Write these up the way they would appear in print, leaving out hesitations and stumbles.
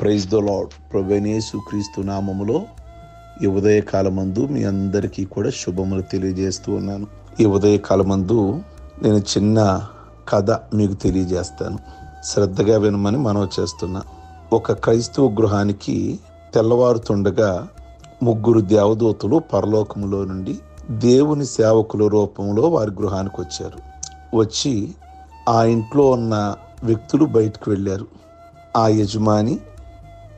Praise the lord. ప్రభువైన యేసుక్రీస్తు నామములో ఈ ఉదయకాలమందు మీ అందరికీ కూడా శుభములు తెలియజేస్తూ ఉన్నాను. ఈ ఉదయకాలమందు నేను చిన్న కథ మీకు తెలియజేస్తాను. శ్రద్ధగా వినమని మనవి చేస్తున్నా. ఒక క్రైస్తవ గృహానికి తెల్లవారుతుండగా ముగ్గురు దేవదూతలు పరలోకములో నుండి దేవుని సేవకుల రూపంలో వారి గృహానికి వచ్చారు. వచ్చి ఆ ఇంట్లో ఉన్న వ్యక్తులు బయటకు వెళ్ళారు. ఆ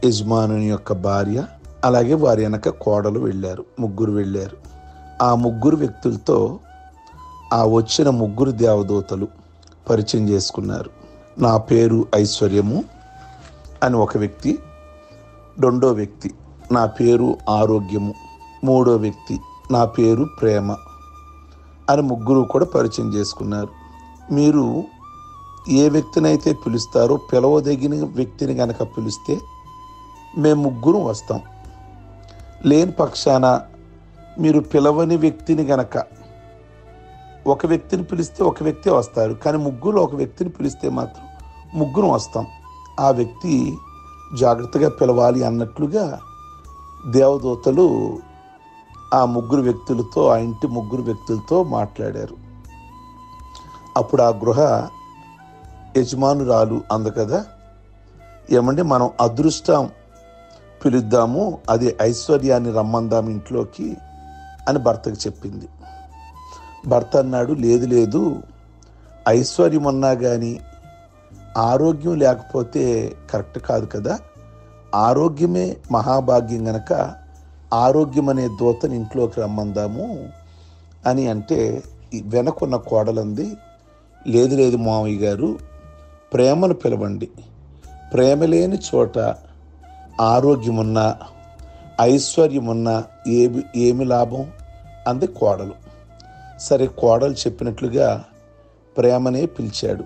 యజమానుని యొక్క భార్య, అలాగే వారి వెనక కోడలు వెళ్ళారు. ముగ్గురు వెళ్ళారు. ఆ ముగ్గురు వ్యక్తులతో ఆ వచ్చిన ముగ్గురు దేవదూతలు పరిచయం చేసుకున్నారు. నా పేరు ఐశ్వర్యము అని ఒక వ్యక్తి, రెండో వ్యక్తి నా పేరు ఆరోగ్యము, మూడో వ్యక్తి నా పేరు ప్రేమ అని ముగ్గురు కూడా పరిచయం చేసుకున్నారు. మీరు ఏ వ్యక్తినైతే పిలుస్తారో పిలవదగిన వ్యక్తిని కనుక పిలిస్తే మేము ముగ్గురు వస్తాం. లేని పక్షాన మీరు పిలవని వ్యక్తిని గనక ఒక వ్యక్తిని పిలిస్తే ఒక వ్యక్తి వస్తారు, కానీ ముగ్గురు ఒక వ్యక్తిని పిలిస్తే మాత్రం ముగ్గురు వస్తాం. ఆ వ్యక్తి జాగ్రత్తగా పిలవాలి అన్నట్లుగా దేవదూతలు ఆ ముగ్గురు వ్యక్తులతో, ఆ ఇంటి ముగ్గురు వ్యక్తులతో మాట్లాడారు. అప్పుడు ఆ గృహ యజమానురాలు అంది కదా, ఏమంటే మనం అదృష్టం పిలుద్దాము, అది ఐశ్వర్యాన్ని రమ్మందాం ఇంట్లోకి అని భర్తకు చెప్పింది. భర్త అన్నాడు, లేదు లేదు, ఐశ్వర్యం ఉన్నా కానీ ఆరోగ్యం లేకపోతే కరెక్ట్ కాదు కదా, ఆరోగ్యమే మహాభాగ్యం గనక ఆరోగ్యం అనే దూతని ఇంట్లోకి రమ్మందాము అని అంటే, వెనకున్న కోడలంది, లేదు లేదు మామయ్య గారు, ప్రేమను పిలవండి, ప్రేమ లేని చోట ఆరోగ్యమున్నా ఐశ్వర్యమున్నా ఏమి లాభం అంది కోడలు. సరే, కోడలు చెప్పినట్లుగా ప్రేమనే పిలిచాడు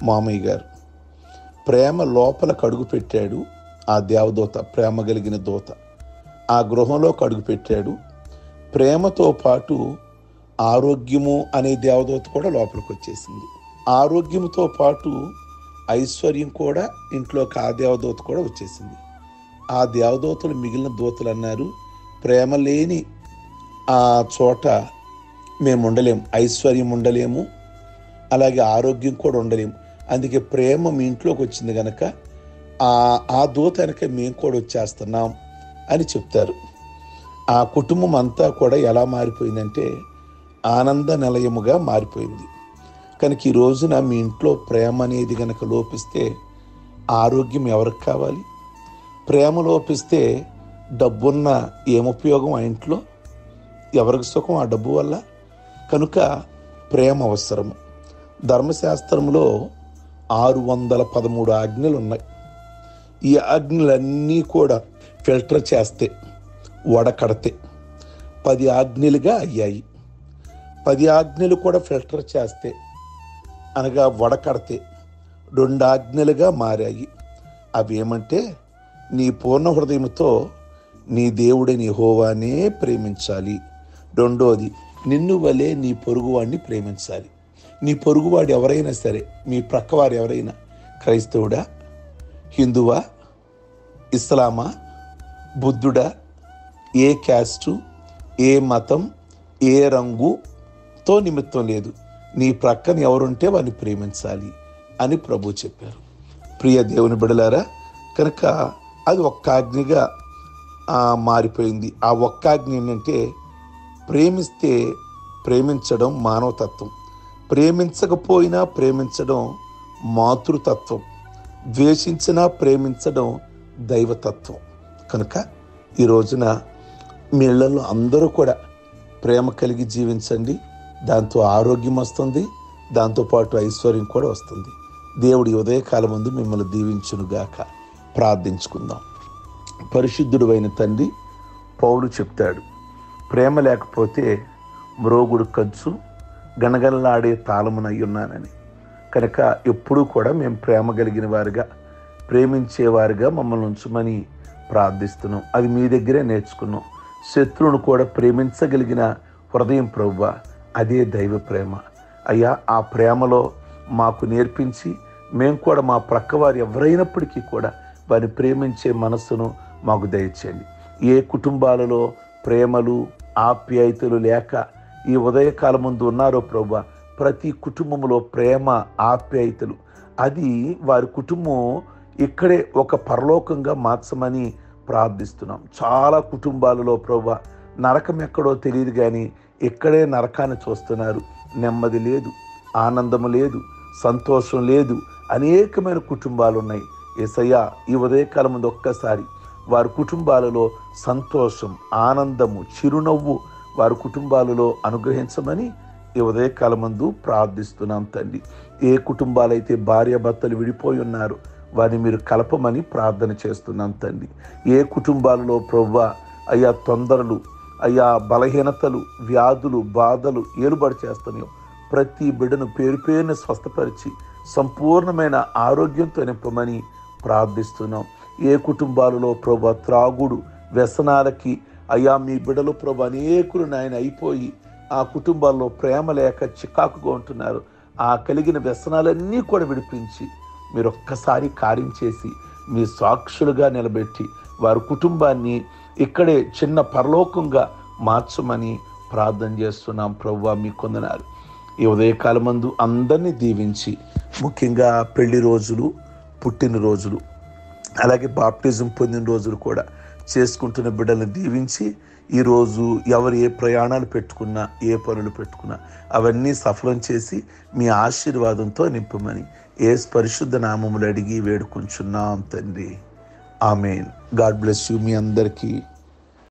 మామయ్య గారు. ప్రేమ లోపలకు అడుగు పెట్టాడు. ఆ దేవదూత, ప్రేమ కలిగిన దూత ఆ గృహంలోకి అడుగు పెట్టాడు. ప్రేమతో పాటు ఆరోగ్యము అనే దేవదూత కూడా లోపలికి వచ్చేసింది. ఆరోగ్యముతో పాటు ఐశ్వర్యం కూడా ఇంట్లోకి ఆ దేవదూత కూడా వచ్చేసింది. ఆ దేవదూతలు మిగిలిన దూతలు అన్నారు, ప్రేమ లేని ఆ చోట మేము ఉండలేము, ఐశ్వర్యం ఉండలేము, అలాగే ఆరోగ్యం కూడా ఉండలేము. అందుకే ప్రేమ మీ ఇంట్లోకి వచ్చింది కనుక ఆ దూత వెనక మేము కూడా వచ్చేస్తున్నాం అని చెప్తారు. ఆ కుటుంబం అంతా కూడా ఎలా మారిపోయిందంటే ఆనంద నిలయముగా మారిపోయింది. కనుక ఈ రోజున మీ ఇంట్లో ప్రేమ అనేది కనుక లోపిస్తే ఆరోగ్యం ఎవరికి కావాలి? ప్రేమ లోపిస్తే డబ్బున్న ఏం ఉపయోగం? ఆ ఇంట్లో ఎవరికి సుఖం ఆ డబ్బు వల్ల? కనుక ప్రేమ అవసరము. ధర్మశాస్త్రంలో 613 ఆజ్ఞలు ఉన్నాయి. ఈ ఆజ్ఞలన్నీ కూడా ఫిల్టర్ చేస్తే, వడకడితే 10 ఆజ్ఞలుగా అయ్యాయి. 10 ఆజ్ఞలు కూడా ఫిల్టర్ చేస్తే, అనగా వడకడితే 2 ఆజ్ఞలుగా మారాయి. అవి ఏమంటే, నీ పూర్ణ హృదయంతో నీ దేవుడైన యెహోవానే ప్రేమించాలి. రెండోది, నిన్ను వలె నీ పొరుగువాడిని ప్రేమించాలి. నీ పొరుగువాడు ఎవరైనా సరే, మీ ప్రక్కవారు ఎవరైనా క్రైస్తవుడా, హిందువా, ఇస్లామా, బుద్ధుడా, ఏ క్యాస్టు, ఏ మతం, ఏ రంగుతో నిమిత్తం లేదు, నీ ప్రక్కన ఎవరుంటే వారిని ప్రేమించాలి అని ప్రభు చెప్పారు. ప్రియ దేవుని బిడ్డలారా, కనుక అది ఒక్క ఆజ్ఞగా మారిపోయింది. ఆ ఒక్క ఆజ్ఞ ఏంటంటే, ప్రేమిస్తే ప్రేమించడం మానవతత్వం, ప్రేమించకపోయినా ప్రేమించడం మాతృతత్వం, ద్వేషించినా ప్రేమించడం దైవతత్వం. కనుక ఈ రోజున మీ ఇళ్లలో అందరూ కూడా ప్రేమ కలిగి జీవించండి. దాంతో ఆరోగ్యం వస్తుంది, దాంతోపాటు ఐశ్వర్యం కూడా వస్తుంది. దేవుడి ఉదయకాలం ముందు మిమ్మల్ని దీవించునుగాక. ప్రార్థించుకుందాం. పరిశుద్ధుడు అయిన తండ్రి, పౌలు చెప్తాడు, ప్రేమ లేకపోతే మ్రోగుడు కంచు, గనగనలాడే తాళమునై ఉన్నానని. కనుక ఎప్పుడూ కూడా మేము ప్రేమ కలిగిన వారుగా, ప్రేమించేవారుగా మమ్మల్ని ఉంచమని ప్రార్థిస్తున్నాం. అది మీ దగ్గరే నేర్చుకున్నాం. శత్రువును కూడా ప్రేమించగలిగిన హృదయం ప్రభువా, అదే దైవ ప్రేమ. అయ్యా, ఆ ప్రేమలో మాకు నేర్పించి మేము కూడా మా ప్రక్కవారు ఎవరైనప్పటికీ కూడా వారిని ప్రేమించే మనస్సును మాకు దయచేయండి. ఏ కుటుంబాలలో ప్రేమలు ఆప్యాయతలు లేక ఈ ఉదయకాలం ముందు ఉన్నారో ప్రభువా, ప్రతి కుటుంబంలో ప్రేమ ఆప్యాయతలు అది వారి కుటుంబం ఇక్కడే ఒక పరలోకంగా మార్చమని ప్రార్థిస్తున్నాం. చాలా కుటుంబాలలో ప్రభువా నరకం ఎక్కడో తెలియదు కానీ ఇక్కడే నరకాన్ని చూస్తున్నారు. నెమ్మది లేదు, ఆనందము లేదు, సంతోషం లేదు. అనేకమైన కుటుంబాలు ఉన్నాయి. యేసయ్యా, ఈ ఉదయకాలం ముందు ఒక్కసారి వారి కుటుంబాలలో సంతోషం, ఆనందము, చిరునవ్వు వారి కుటుంబాలలో అనుగ్రహించమని ఈ ఉదయకాలం ముందు ప్రార్థిస్తున్నాం తండ్రి. ఏ కుటుంబాలైతే భార్యాభర్తలు విడిపోయి ఉన్నారో వారిని మీరు కలపమని ప్రార్థన చేస్తున్నాం తండ్రి. ఏ కుటుంబాలలో ప్రభువా అయ్యా తొందరలు, అయ్యా బలహీనతలు, వ్యాధులు, బాధలు ఏలుబడి చేస్తున్నాయో ప్రతి బిడ్డను పేరు పేరుని స్వస్థపరిచి సంపూర్ణమైన ఆరోగ్యంతో నింపమని ప్రార్థిస్తున్నాం. ఏ కుటుంబాలలో ప్రభువా త్రాగుడు, వ్యసనాలకి అయ్యా మీ బిడ్డలు ప్రభు అనేకులు నాయన అయిపోయి ఆ కుటుంబాల్లో ప్రేమ లేక చికాకుగా ఉంటున్నారు. ఆ కలిగిన వ్యసనాలన్నీ కూడా విడిపించి మీరు ఒక్కసారి కార్యం చేసి మీ సాక్షులుగా నిలబెట్టి వారి కుటుంబాన్ని ఇక్కడే చిన్న పరలోకంగా మార్చమని ప్రార్థన చేస్తున్నాం. ప్రభువా మీ కొందనాలు. ఈ ఉదయకాలం మందు అందరినీ దీవించి ముఖ్యంగా పెళ్లి రోజులు, పుట్టినరోజులు, అలాగే బాప్టిజం పొందిన రోజులు కూడా చేసుకుంటున్న బిడ్డలను దీవించి ఈరోజు ఎవరు ఏ ప్రయాణాలు పెట్టుకున్నా, ఏ పనులు పెట్టుకున్నా అవన్నీ సఫలం చేసి మీ ఆశీర్వాదంతో నింపమని యేసు పరిశుద్ధ నామములు అడిగి వేడుకుంటున్నాం తండ్రి. ఆమేన్. God bless you. మీ అందరికీ